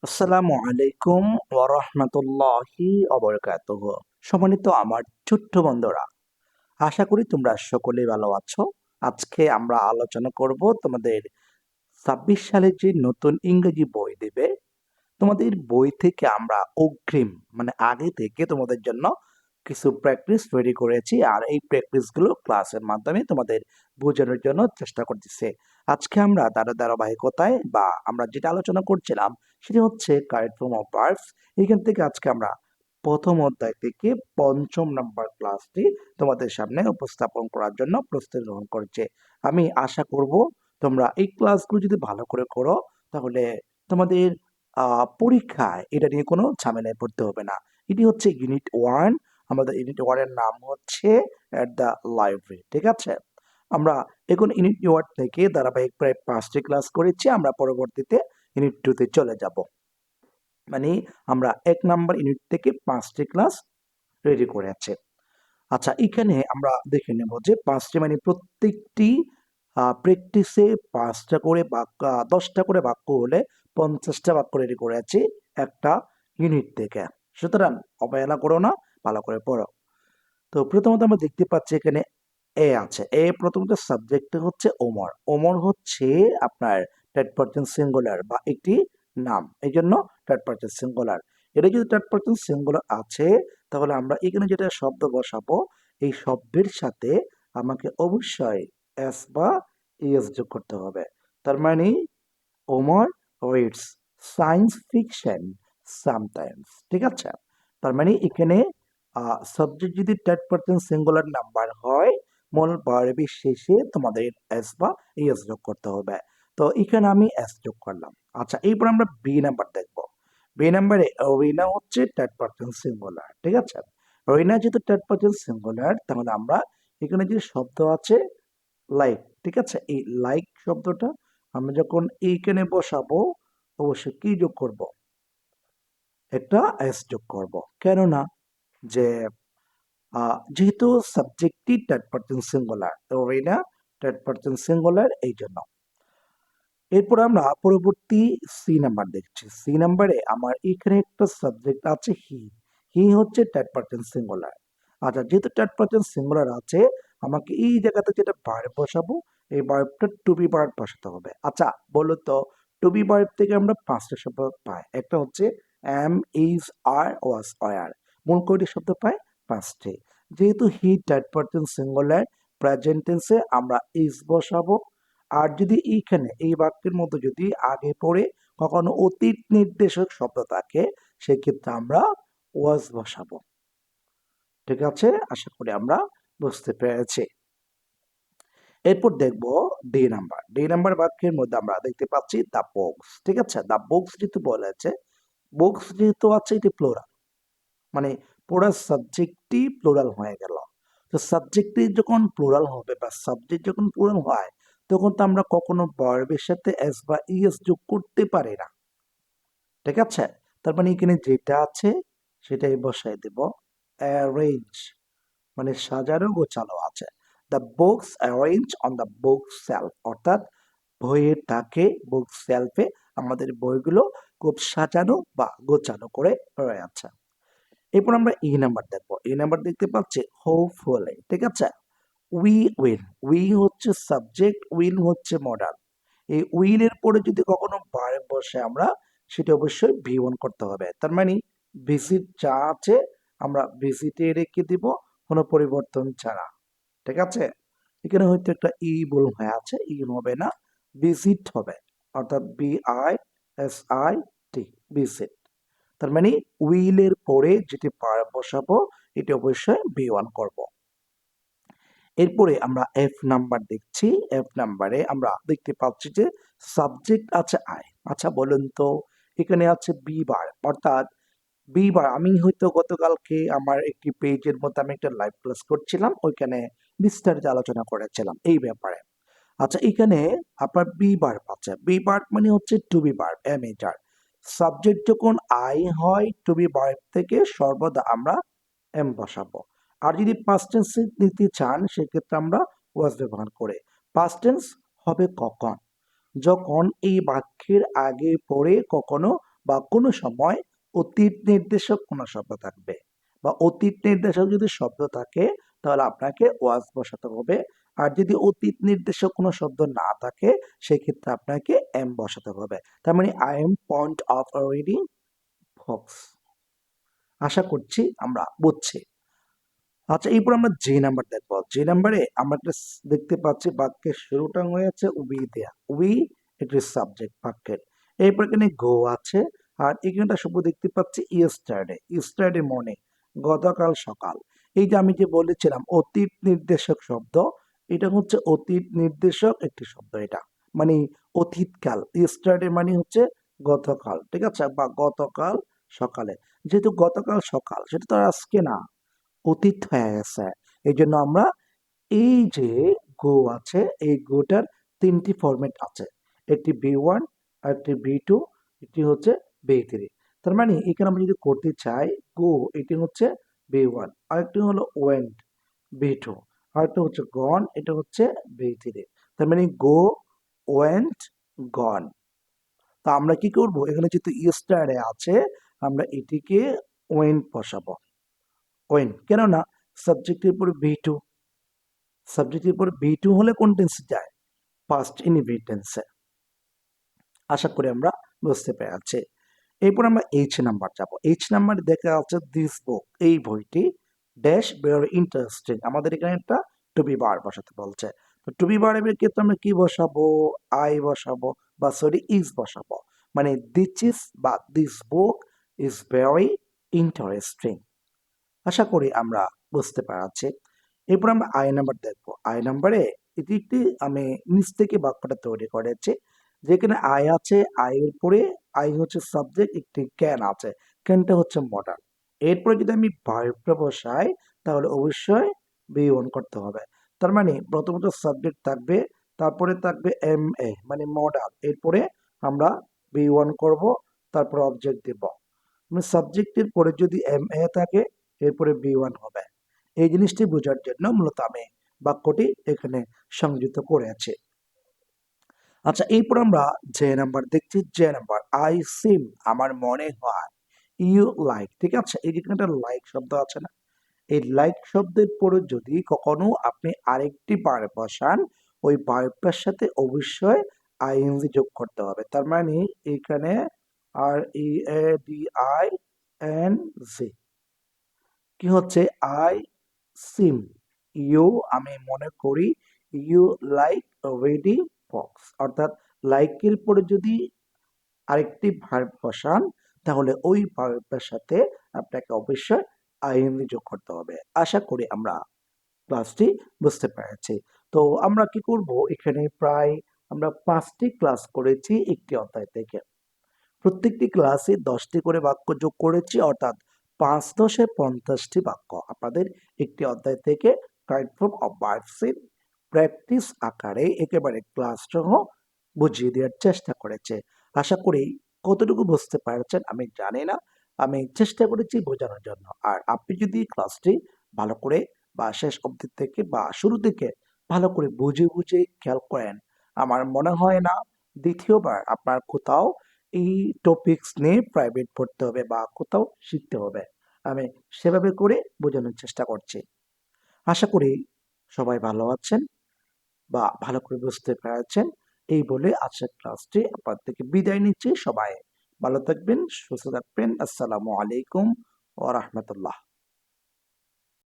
আসসালামু আলাইকুম ওয়া রাহমাতুল্লাহি ওয়া বারাকাতুহু। সম্মানিত আমার ছোট্ট বন্ধুরা, আশা করি তোমরা সকলেই ভালো আছো। আজকে আমরা আলোচনা করব তোমাদের ২৬ সালে যে নতুন ইংরেজি বই দেবে, তোমাদের বই থেকে আমরা অগ্রিম মানে আগে থেকে তোমাদের জন্য কিছু প্র্যাকটিস তৈরি করেছি, আর এই প্র্যাকটিসগুলো ক্লাসের মাধ্যমে তোমাদের বোঝানোর জন্য চেষ্টা করতেছি। আজকে আমরা তার ধারাবাহিকতায় বা আমরা যেটা আলোচনা করছিলাম সেটা হচ্ছে কারেক্ট ফর্ম অফ ভার্বস। এখান থেকে আজকে আমরা প্রথম অধ্যায় থেকে পঞ্চম নাম্বার ক্লাসটি তোমাদের সামনে উপস্থাপন করার জন্য প্রস্তুতি গ্রহণ করছে। আমি আশা করব তোমরা এই ক্লাসগুলো যদি ভালো করে করো, তাহলে তোমাদের পরীক্ষায় এটা নিয়ে কোনো ঝামেলায় পড়তে হবে না। এটি হচ্ছে ইউনিট 1। আমাদের ইউনিট 1 এর নাম হচ্ছে এট দ্য লাইব্রেরি। ঠিক আছে? আমরা এখন ইউনিট 1 থেকে ধারাবাহিক প্রায় 5টি ক্লাস করেছি। আমরা পরবর্তীতে ইউনিট 2 তে চলে যাব। মানে আমরা 1 নাম্বার ইউনিট থেকে 5টি ক্লাস রেডি করে আছে। আচ্ছা, এখানে আমরা দেখে নেব যে 5টি মানে প্রত্যেকটি প্র্যাকটিসে 5টা করে বাক্য, 10টা করে বাক্য হলে 50টা বাক্য রেডি করে আছি একটা ইউনিট থেকে। সুতরাং অবহেলা করো না, ভালো করে পড়ো। তো প্রথমত আমরা দেখতে পাচ্ছি এখানে এ আছে। এ প্রথমত সাবজেক্ট হচ্ছে ওমর। ওমর হচ্ছে আপনার থার্ড পারসন সিঙ্গুলার বা একটি নাম, এই জন্য থার্ড পারসন সিঙ্গুলার। এটা যদি থার্ড পারসন সিঙ্গুলার আছে, তাহলে আমরা এখানে যেটা শব্দ বসাবো, এই শব্দের সাথে আমাকে অবশ্যই এস বা ইএস যোগ করতে হবে। তার মানে Omar reads science fiction sometimes. ঠিক আছে? তার মানে এখানে সাবজেক্ট যদি থার্ড পারসন সিঙ্গুলার নাম্বার হয়, মূল ভার্বের শেষে তোমাদের এস বা ইএস যোগ করতে হবে। তো এখানে আমি এস যোগ করলাম। আচ্ছা, এরপর আমরা বি নাম্বার দেখব। বি নাম্বারে রিনা হচ্ছে থার্ড পারসন সিঙ্গুলার। ঠিক আছে? রিনা যেহেতু থার্ড পারসন সিঙ্গুলার, তাহলে আমরা এখানে যে শব্দ আছে লাইক, ঠিক আছে, এই লাইক শব্দটা আমরা যখন এইখানে বসাবো, অবশ্যই কি যোগ করব? একটা এস যোগ করব। কেননা যে যেহেতু সাবজেক্টটি থার্ড পারসন সিঙ্গুলার, রিনা থার্ড পারসন সিঙ্গুলার, এই জন্য। এরপর আমরা পরবর্তী সি নাম্বার দেখছি। সি নাম্বারে আমার এখানে একটা সাবজেক্ট আছে হি। হি হচ্ছে থার্ড পারসন সিঙ্গুলার। আচ্ছা, যেহেতু থার্ড পারসন সিঙ্গুলার আছে, আমাকে এই জায়গাতে যেটা ভার্ব বসাবো, এই ভার্বটা টু বি ভার্ব বসাতে হবে। আচ্ছা, বলো তো টু বি ভার্ব থেকে আমরা 5টা শব্দ পাই। একটা হচ্ছে am, is, are, was, were. মূল কয়টি শব্দ পাই? 5টি। যেহেতু he third person singular, present টেন্সে আমরা ইজ বসাবো। আর যদি এইখানে এই বাক্যের মধ্যে যদি আগে পড়ে কখনো অতীত নির্দেশক শব্দ থাকে, সেক্ষেত্রে আমরা ওয়াজ বসাবো। ঠিক আছে? আশা করি আমরা বুঝতে পেরেছি। এরপর দেখব ডি নাম্বার। ডি নাম্বার বাক্যের মধ্যে আমরা দেখতে পাচ্ছি দ্য বুকস। ঠিক আছে? দ্য বুকস যেহেতু বলেছে, বুকস যেহেতু আছে, এটি প্লোরাল, মানে পুরো সাবজেক্টই প্লুরাল হয়ে গেল। তো সাবজেক্টই যখন প্লুরাল হবে বা সাবজেক্ট যখন প্লুরাল হয়, তখন তো আমরা কখনো ভার্বের সাথে এস বা ইএস যোগ করতে পারি না। ঠিক আছে? তার মানে এখানে যেটা আছে সেটাই বসাই দেব। অ্যারেঞ্জ মানে সাজানো গোছানো আছে। The books arrange on the book self, অর্থাৎ বইয়ের তাকে বুক সেলফে আমাদের বইগুলো খুব সাজানো বা গোছানো করে রয়ে আছে। এরপর আমরা ই নাম্বার দেখবো। ই নাম্বার দেখতে পাচ্ছি হোপফুলি। ঠিক আছে? We will. উই হচ্ছে সাবজেক্ট, উইল হচ্ছে মডাল। এই উইল এর পরে যদি কখনো ভার্ব বসে, আমরা সেটা অবশ্যই ভি ওয়ান করতে হবে। তার মানে ভিজিট যা আছে আমরা ভিজিটে রেখে দিব, কোনো পরিবর্তন ছাড়া। ঠিক আছে? এখানে হয়তো একটা ই ভুল হয়ে আছে, ই হবে না, ভিজিট হবে, অর্থাৎ B I S I T, visit. তার মানে উইলের পরে যেটি ভার্ব বসাবো, এটি অবশ্যই বি ওয়ান করব। এরপরে আমরা এফ নাম্বার দেখছি। এফ নাম্বারে আমরা দেখতে পাচ্ছি যে সাবজেক্ট আছে আই। আচ্ছা, বলুন তো এখানে আছে বি ভার্ব, অর্থাৎ বি ভার্ব। আমি হয়তো গতকালকে আমার একটি পেজের মধ্যে আমি একটা লাইভ ক্লাস করছিলাম, ওইখানে বিস্তারিত আলোচনা করেছিলাম এই ব্যাপারে। আচ্ছা, এখানে আপনার বি ভার্ব আছে। বি ভার্ব মানে হচ্ছে টু বি ভার্ব, এমএজার। সাবজেক্ট যখন আই হয়, টু বি ভার্ব থেকে সর্বদা আমরা এম বসাবো। আর যদি পাস্ট টেন্স নিতে চান, সেক্ষেত্রে আমরা ওয়াজ ব্যবহার করে। পাস্ট টেন্স হবে কখন? যখন এই বাক্যের আগে পরে কখনো বা কোনো সময় অতীত নির্দেশক কোনো শব্দ থাকবে বা অতীত নির্দেশক যদি শব্দ থাকে তাহলে আপনাকে ওয়াজ বসাতে হবে। আর যদি অতীত নির্দেশক কোনো শব্দ না থাকে সেক্ষেত্রে আপনাকে এম বসাতে হবে। তার মানে I am point of reading box. আশা করছি আমরা বুঝছি। আচ্ছা, এরপর আমরা যে নাম্বার দেখবো। যে নাম্বারে আমরা একটা দেখতে পাচ্ছি বাক্যের শুরুটা হয়েছে উই দেয়া। উই ইট ইজ সাবজেক্ট বাক্যের। এরপর এখানে গো আছে। আর এখানটা শুধু দেখতে পাচ্ছি ইয়েস্টারডে। ইয়েস্টারডে মর্নিং, গতকাল সকাল। এই যে আমি যে বলেছিলাম অতীত নির্দেশক শব্দ, এটা হচ্ছে অতীত নির্দেশক একটি শব্দ। এটা মানে অতীতকাল। ইয়েস্টারডে মানে হচ্ছে গতকাল, ঠিক আছে, বা গতকাল সকালে। যেহেতু গতকাল সকাল, সেটা তো আর আজকে না, অতীত হয়ে গেছে। এই জন্য আমরা এই যে গো আছে, এই গোটার তিনটি ফরম্যাট আছে। একটি বি1, আরেকটি বি2, একটি হচ্ছে বি3। তার মানে এখানে আমরা যদি করতে চাই গো, এটি হচ্ছে বি1, আরেকটি হলো ওয়েন্ট বি2, আরেকটা হচ্ছে গন, এটা হচ্ছে বি3। তার মানে গো, ওয়েন্ট, গন। তা আমরা কি করব, এখানে যেহেতু ইস্টারে আছে আমরা এটিকে ওয়েন্ট বসাবো। ওয়েন, কেননা সাবজেক্টের উপর বি2, সাবজেক্টের উপর বি2 হলে কোন টেন্সে যায়, পাস্ট ইনডিফিনিট টেন্সে। আশা করি আমরা বুঝতে পেরেছি। এরপর আমরা এইচ নাম্বার যাব। এইচ নাম্বার দেখা যাচ্ছে দিস বুক, এই বইটি ড্যাশ ভেরি ইন্টারেস্টিং। আমাদের এখানে একটা টু বি বার বসাতে বলছে। তো টু বি বারের ক্ষেত্রে আমরা কি বসাবো, আই বসাবো বা সরি ইজ বসাবো। মানে দিস ইজ বা this book is very interesting. আশা করি আমরা বুঝতে পারছি। এরপর আমরা আই নাম্বার দেখবো। আই নাম্বারে এটি একটি আমি নিচ থেকে বাক্যটা তৈরি করেছি, যেখানে আই আছে, আই এর পরে আই হচ্ছে সাবজেক্ট, একটি ক্যান আছে, ক্যানটা হচ্ছে মডার্ন। এরপরে যদি আমি ভার্বটা বসাই তাহলে অবশ্যই বি ওয়ান করতে হবে। তার মানে প্রথমত সাবজেক্ট থাকবে, তারপরে থাকবে এম এ মানে মডার্ন, এরপরে আমরা বি ওয়ান করবো, তারপর অবজেক্ট দেব। সাবজেক্টের পরে যদি এম এ থাকে এরপরে বি ওয়ান হবে। এই জিনিসটি বোঝার জন্য মূলত আমি বাক্যটি এখানে সংযুক্ত করেছি। আচ্ছা, এরপর আমরা যে নাম্বার দেখছি, যে নাম্বার আই সিম, আমার মনে হয়, ইউ লাইক, ঠিক আছে, এই যেখানে একটা লাইক শব্দ আছে না, এই লাইক শব্দের পরে যদি কখনো আপনি আরেকটি ভার্ব বসান, ওই ভার্বটার সাথে অবশ্যই আইএনজি যোগ করতে হবে। তার মানে এখানে R E A D I N G কি হচ্ছে, আই সিম, ইউ আমি মনে করি, ইউ লাইক রেডি বক্স। অর্থাৎ লাইকের পরে যদি আরেকটি ভার্ব বসান তাহলে ওই ভার্বের সাথে আপনাকে অবশ্যই আইএনজি যোগ করতে হবে। আশা করি আমরা ক্লাসটি বুঝতে পেরেছি। তো আমরা কি করব, এখানে প্রায় আমরা 5টি ক্লাস করেছি একটি অধ্যায় থেকে। প্রত্যেকটি ক্লাসে 10টি করে বাক্য যোগ করেছি, অর্থাৎ 5×10 = 50টি বাক্য আপনাদের একটি অধ্যায় থেকে কাইন্ড ফর্ম অফ ভার্বসের প্র্যাকটিস আকারে একেবারে ক্লাস সহ বুঝিয়ে দেওয়ার চেষ্টা করেছে। আশা করি কতটুকু বুঝতে পারছেন আমি জানি না, আমি চেষ্টা করেছি বোঝানোর জন্য। আর আপনি যদি ক্লাসটি ভালো করে বা শেষ অবধি থেকে বা শুরু থেকে ভালো করে বুঝে বুঝে খেয়াল করেন, আমার মনে হয় না দ্বিতীয়বার আপনার কোথাও এই টপিকস নিয়ে প্রাইভেট পড়তে হবে বা কোথাও শিখতে হবে। আমি সেভাবে করে বোঝানোর চেষ্টা করছি। আশা করি সবাই ভালো আছেন বা ভালো করে বুঝতে পেরেছেন। এই বলে আজকের ক্লাসটি আপনার থেকে বিদায় নিচ্ছি। সবাই ভালো থাকবেন, সুস্থ থাকবেন। আসসালামু আলাইকুম ওয়া রাহমাতুল্লাহ।